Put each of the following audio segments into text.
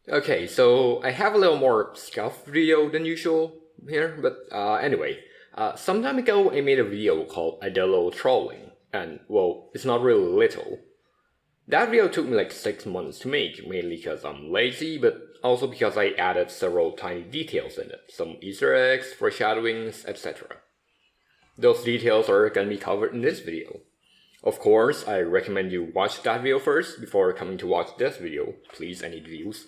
Okay, so I have a little more scuff video than usual here, but anyway, some time ago I made a video called Idolo Trolling, and well, it's not really little. That video took me like 6 months to make, mainly because I'm lazy, but also because I added several tiny details in it, some Easter eggs, foreshadowings, etc. Those details are gonna be covered in this video. Of course, I recommend you watch that video first before coming to watch this video, please, I need views.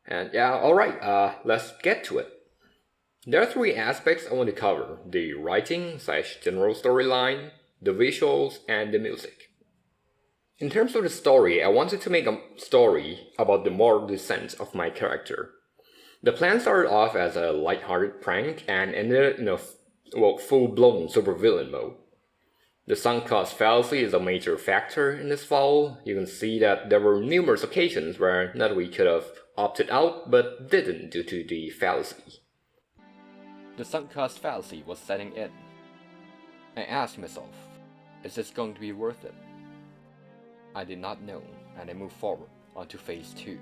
And yeah, alright, let's get to it. There are three aspects I want to cover: the writing / general storyline, the visuals, and the music. In terms of the story, I wanted to make a story about the moral descent of my character. The plan started off as a lighthearted prank and ended in a full-blown supervillain mode. The sunk cost fallacy is a major factor in this fall. You can see that there were numerous occasions where Natalie could have opted out but didn't due to the fallacy. The sunk cost fallacy was setting in. I asked myself, is this going to be worth it? I did not know, and I moved forward onto phase 2.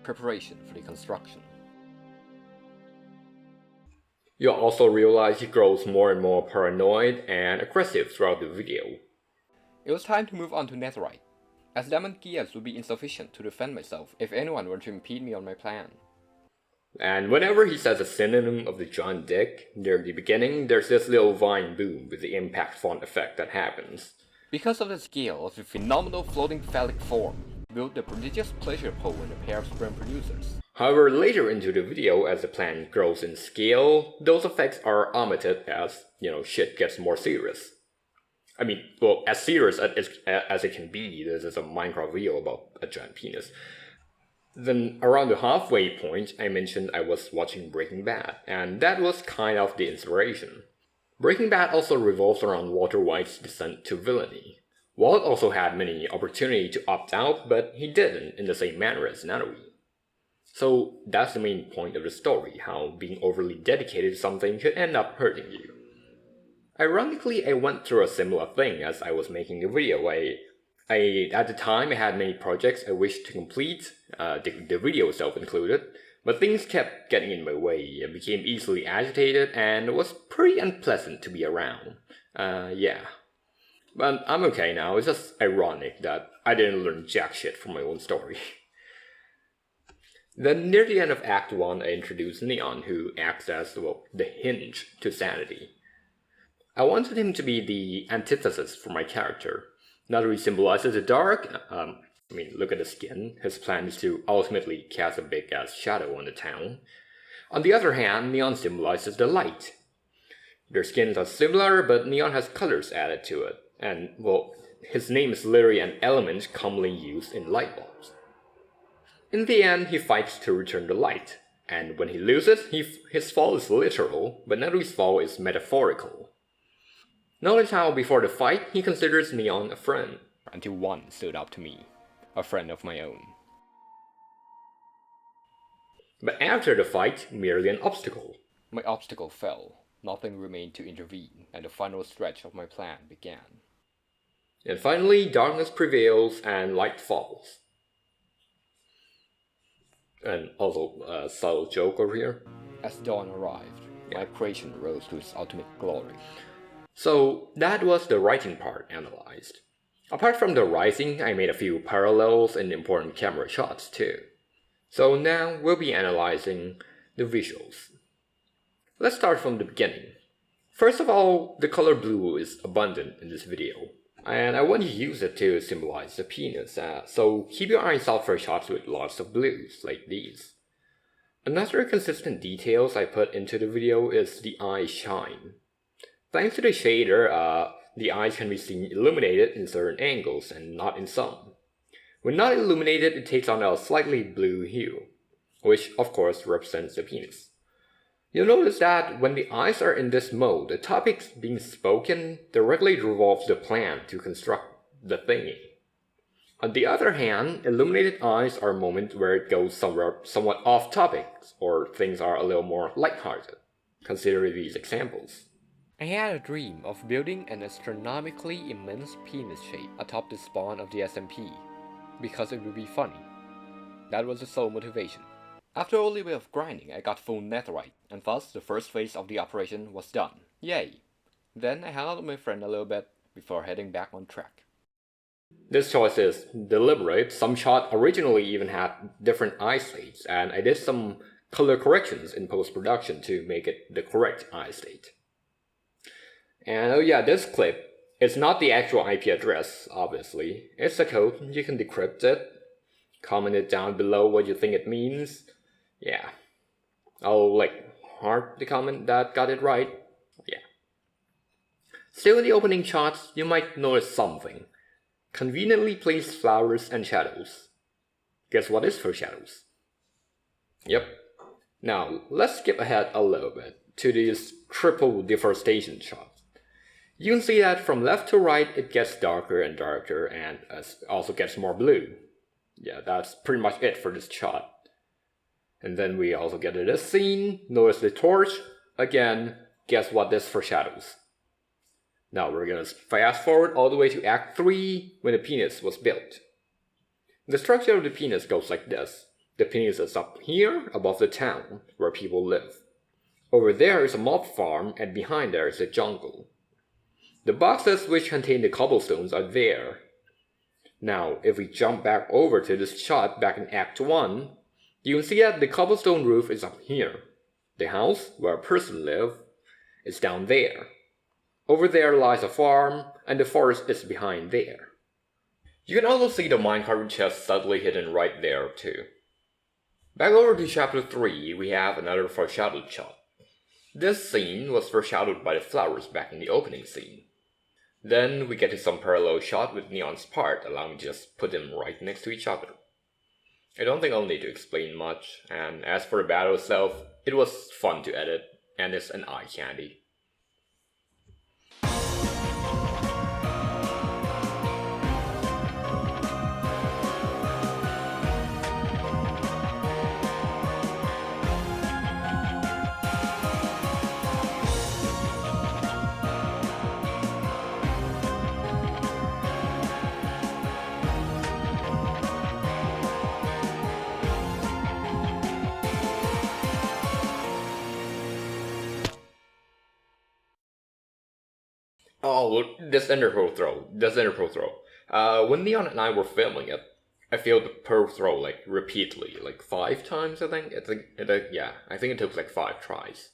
Preparation for the construction. You'll also realize he grows more and more paranoid and aggressive throughout the video. It was time to move on to netherite, as diamond gears would be insufficient to defend myself if anyone were to impede me on my plan. And whenever he says a synonym of the giant dick near the beginning, there's this little vine boom with the impact font effect that happens. Because of the scale of the phenomenal floating phallic form, built the prodigious pleasure pole in a pair of sperm producers. However, later into the video, as the plant grows in scale, those effects are omitted as, shit gets more serious. I mean, well, as serious as it can be. This is a Minecraft video about a giant penis. Then, around the halfway point, I mentioned I was watching Breaking Bad, and that was kind of the inspiration. Breaking Bad also revolves around Walter White's descent to villainy. Walt also had many opportunities to opt out, but he didn't in the same manner as Natalie. So that's the main point of the story, how being overly dedicated to something could end up hurting you. Ironically, I went through a similar thing as I was making the video. At the time, I had many projects I wished to complete, the video itself included, but things kept getting in my way. I became easily agitated, and it was pretty unpleasant to be around. Yeah. But I'm okay now. It's just ironic that I didn't learn jack shit from my own story. Then near the end of Act 1, I introduced Neon, who acts as, the hinge to sanity. I wanted him to be the antithesis for my character. Natalie symbolizes the dark. Look at the skin. His plan is to ultimately cast a big-ass shadow on the town. On the other hand, Neon symbolizes the light. Their skins are similar, but Neon has colors added to it. And, his name is literally an element commonly used in light bulbs. In the end, he fights to return the light. And when he loses, his fall is literal, but Natalie's fall is metaphorical. Notice how before the fight, he considers Neon a friend, until one stood up to me, a friend of my own. But after the fight, merely an obstacle. My obstacle fell, nothing remained to intervene, and the final stretch of my plan began. And finally, darkness prevails and light falls. And also, a subtle joke over here. As dawn arrived, my creation rose to its ultimate glory. So that was the writing part analyzed. Apart from the writing, I made a few parallels and important camera shots too. So now we'll be analyzing the visuals. Let's start from the beginning. First of all, the color blue is abundant in this video, and I want to use it to symbolize the penis, so keep your eyes out for shots with lots of blues, like these. Another consistent details I put into the video is the eye shine. Thanks to the shader, the eyes can be seen illuminated in certain angles and not in some. When not illuminated, it takes on a slightly blue hue, which of course represents the penis. You'll notice that when the eyes are in this mode, the topics being spoken directly revolves the plan to construct the thingy. On the other hand, illuminated eyes are moments where it goes somewhat off topic, or things are a little more lighthearted. Consider these examples. I had a dream of building an astronomically immense penis shape atop the spawn of the SMP, because it would be funny. That was the sole motivation. After only a bit of grinding, I got full netherite, and thus the first phase of the operation was done. Yay! Then I hung out with my friend a little bit before heading back on track. This choice is deliberate. Some shot originally even had different eye states, and I did some color corrections in post-production to make it the correct eye state. And oh yeah, this clip, it's not the actual IP address, obviously. It's a code, you can decrypt it. Comment it down below what you think it means. Yeah. I'll heart the comment that got it right. Yeah. Still in the opening shots, you might notice something. Conveniently placed flowers and shadows. Guess what is foreshadows? Yep. Now, let's skip ahead a little bit to these triple deforestation shots. You can see that from left to right it gets darker and darker and also gets more blue. Yeah, that's pretty much it for this shot. And then we also get to this scene. Notice the torch. Again, guess what this foreshadows? Now we're gonna fast forward all the way to Act 3 when the penis was built. The structure of the penis goes like this. The penis is up here above the town where people live. Over there is a mob farm and behind there is a jungle. The boxes which contain the cobblestones are there. Now, if we jump back over to this shot back in Act 1, you can see that the cobblestone roof is up here. The house, where a person lives, is down there. Over there lies a farm, and the forest is behind there. You can also see the minecart chest subtly hidden right there too. Back over to Chapter 3, we have another foreshadowed shot. This scene was foreshadowed by the flowers back in the opening scene. Then we get to some parallel shot with Neon's part, allowing me to just put them right next to each other. I don't think I'll need to explain much, and as for the battle itself, it was fun to edit, and it's an eye candy. Oh, this ender pearl throw. When Neon and I were filming it, I failed the pearl throw repeatedly, 5 times I think. I think it took 5 tries.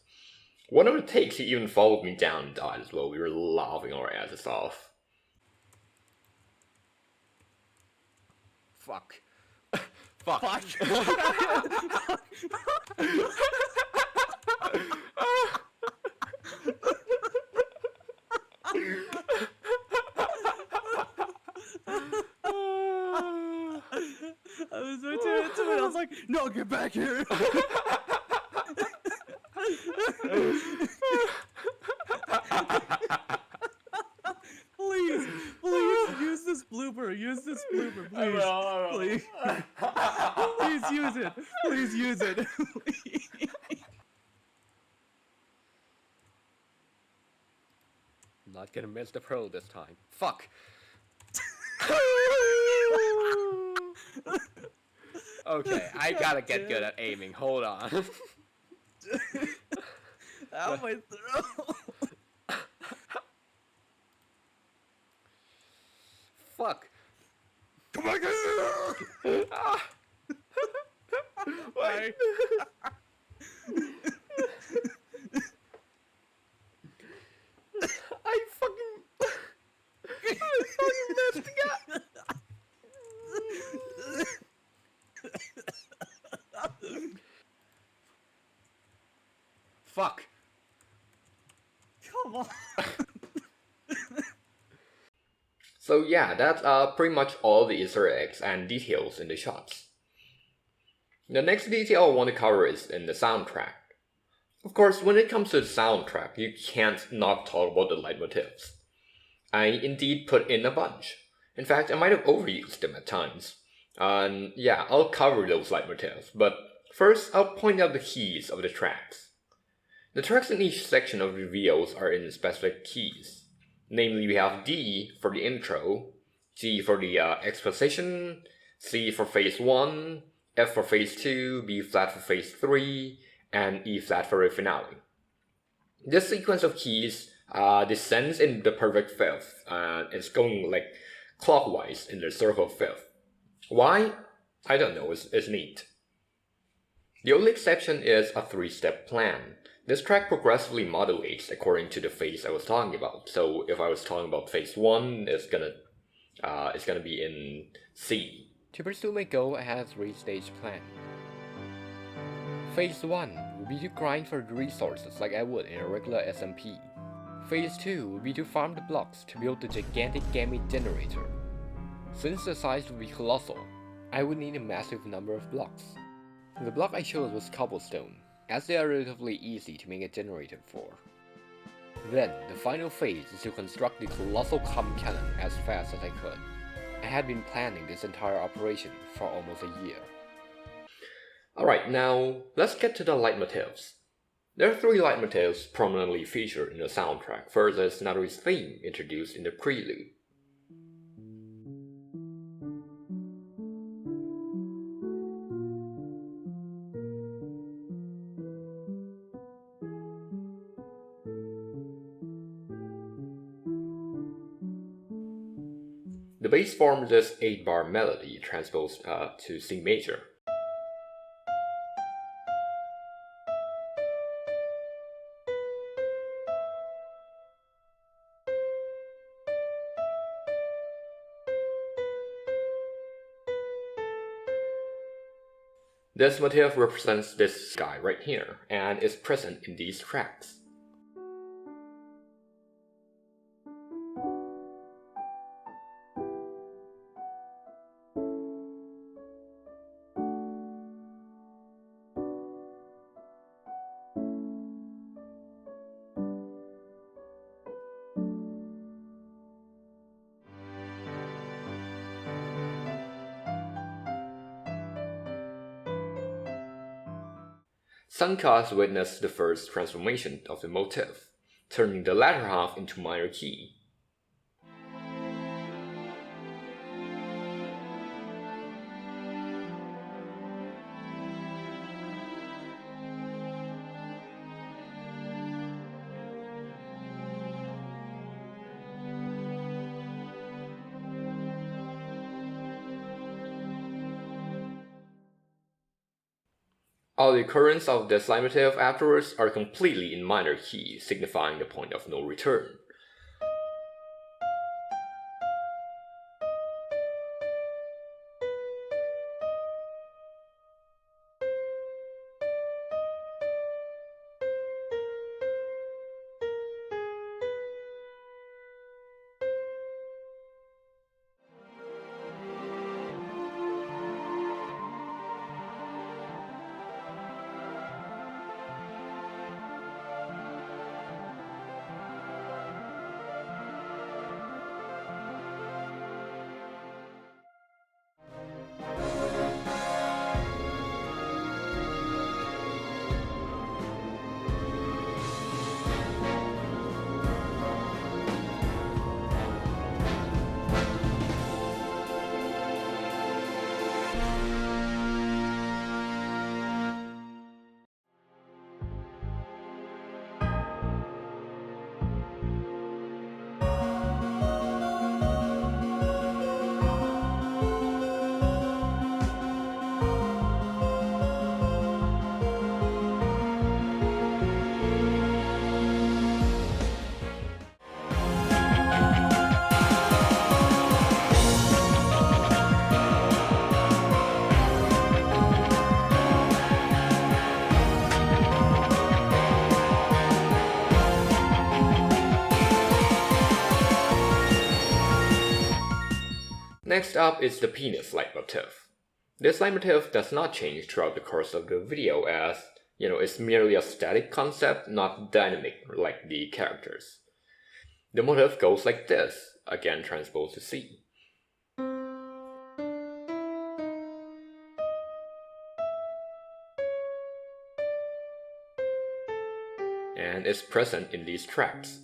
One of the takes he even followed me down and died as well. We were laughing our asses off. Fuck. Fuck. I was right to it. I was like, no, get back here. Please use this blooper. Please. Please use it. Please use it. I'm not gonna miss the pearl this time. Fuck. Okay, I gotta get good at aiming. Hold on. Ow, my throat. Fuck. Come back here! Wait. I fucking messed up. Fuck. Come on. So yeah, that's pretty much all the Easter eggs and details in the shots. The next detail I want to cover is in the soundtrack. Of course, when it comes to the soundtrack, you can't not talk about the leitmotifs. I indeed put in a bunch. In fact, I might have overused them at times. And yeah, I'll cover those leitmotifs, but first I'll point out the keys of the tracks. The tracks in each section of the videos are in specific keys. Namely, we have D for the intro, G for the exposition, C for phase 1, F for phase 2, B flat for phase 3, and E flat for the finale. This sequence of keys descends in the perfect fifth, and it's going like clockwise in the circle fifth. Why? I don't know, it's neat. The only exception is a 3-step plan. This track progressively modulates according to the phase I was talking about. So if I was talking about phase 1, it's gonna be in C. To pursue my goal, I had a 3-stage plan. Phase 1 would be to grind for the resources like I would in a regular SMP. Phase 2 would be to farm the blocks to build the gigantic gamete generator. Since the size would be colossal, I would need a massive number of blocks. The block I chose was cobblestone, as they are relatively easy to make a generator for. Then, the final phase is to construct the colossal comm cannon as fast as I could. I had been planning this entire operation for almost a year. Alright, now let's get to the leitmotifs. There are 3 leitmotifs prominently featured in the soundtrack. First is Naru's theme, introduced in the prelude. The bass forms this 8-bar melody transposed to C major. This motif represents this sky right here, and is present in these tracks. Sunkas witnessed the first transformation of the motif, turning the latter half into minor key. All the occurrences of this leitmotif afterwards are completely in minor key, signifying the point of no return. Next up is the penis leitmotif. This leitmotif does not change throughout the course of the video, as it's merely a static concept, not dynamic like the characters. The motif goes like this, again transposed to C. And is present in these tracks.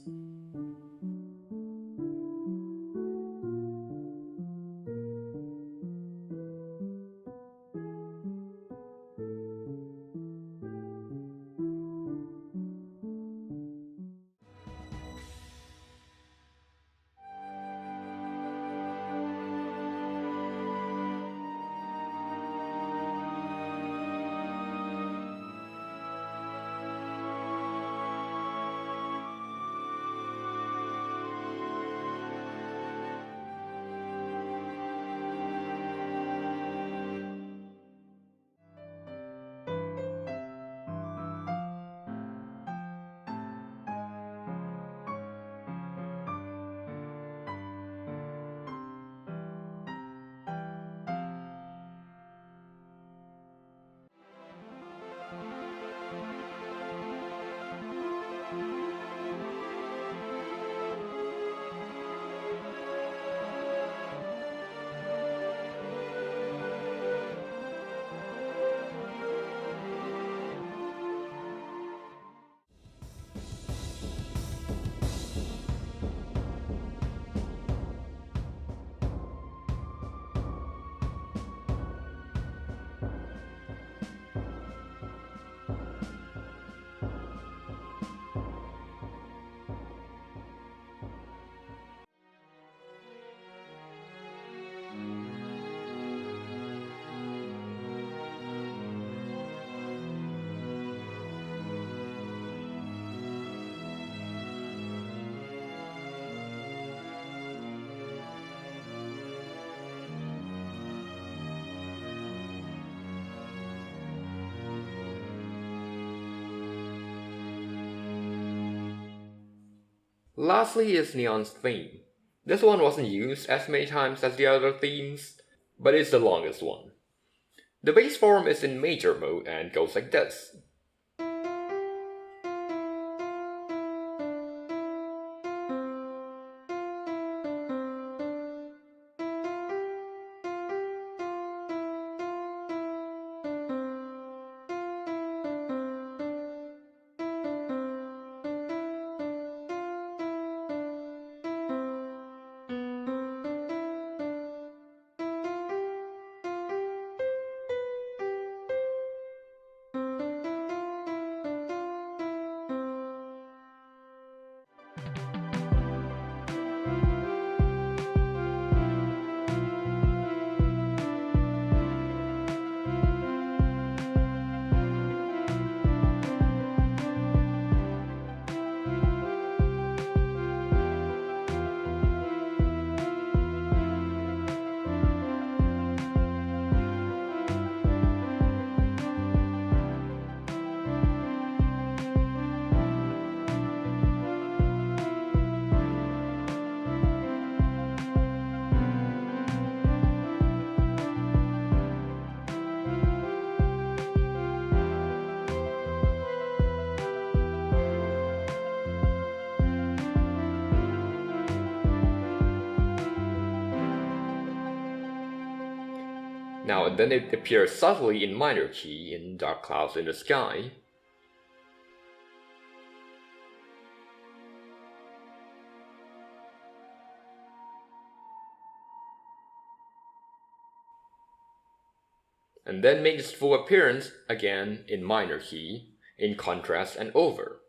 Lastly is Neon's theme. This one wasn't used as many times as the other themes, but it's the longest one. The bass form is in major mode and goes like this. Now and then it appears subtly in minor key in Dark Clouds in the Sky. And then makes its full appearance again in minor key, in contrast and over.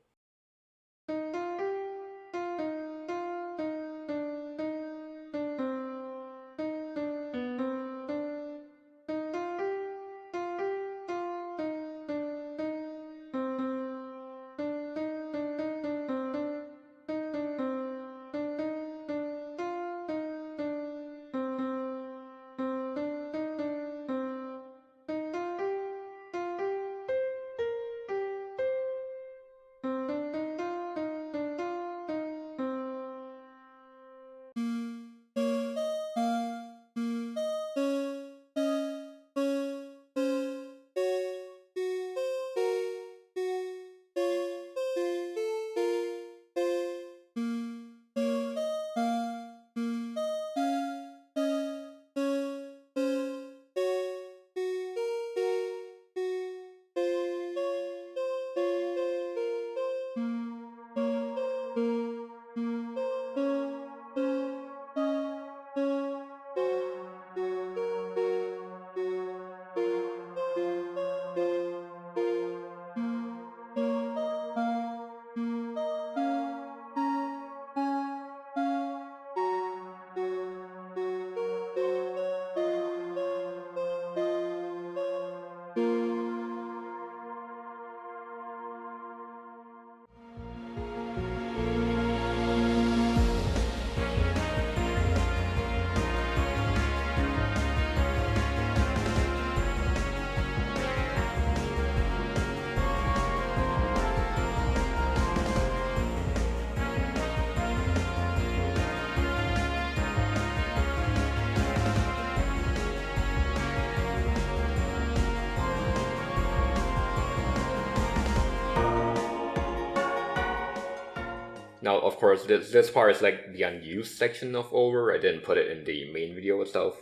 Now, of course, this part is like the unused section of Over. I didn't put it in the main video itself.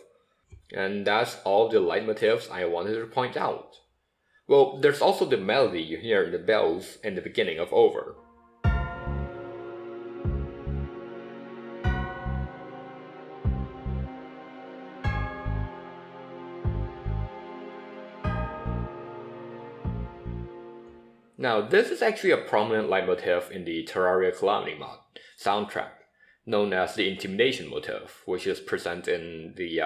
And that's all the leitmotifs I wanted to point out. Well, there's also the melody you hear in the bells in the beginning of Over. Now, this is actually a prominent leitmotif in the Terraria Calamity mod soundtrack, known as the Intimidation motif, which is present in the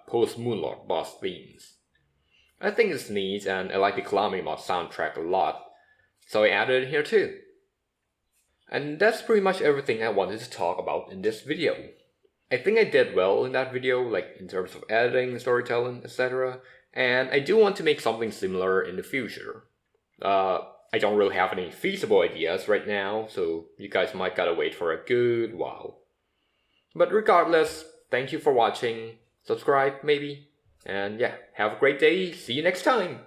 post-Moonlord boss themes. I think it's neat and I like the Calamity mod soundtrack a lot, so I added it here too. And that's pretty much everything I wanted to talk about in this video. I think I did well in that video, like in terms of editing, storytelling, etc. And I do want to make something similar in the future. I don't really have any feasible ideas right now, so you guys might gotta wait for a good while. But regardless, thank you for watching. Subscribe, maybe. And yeah, have a great day. See you next time.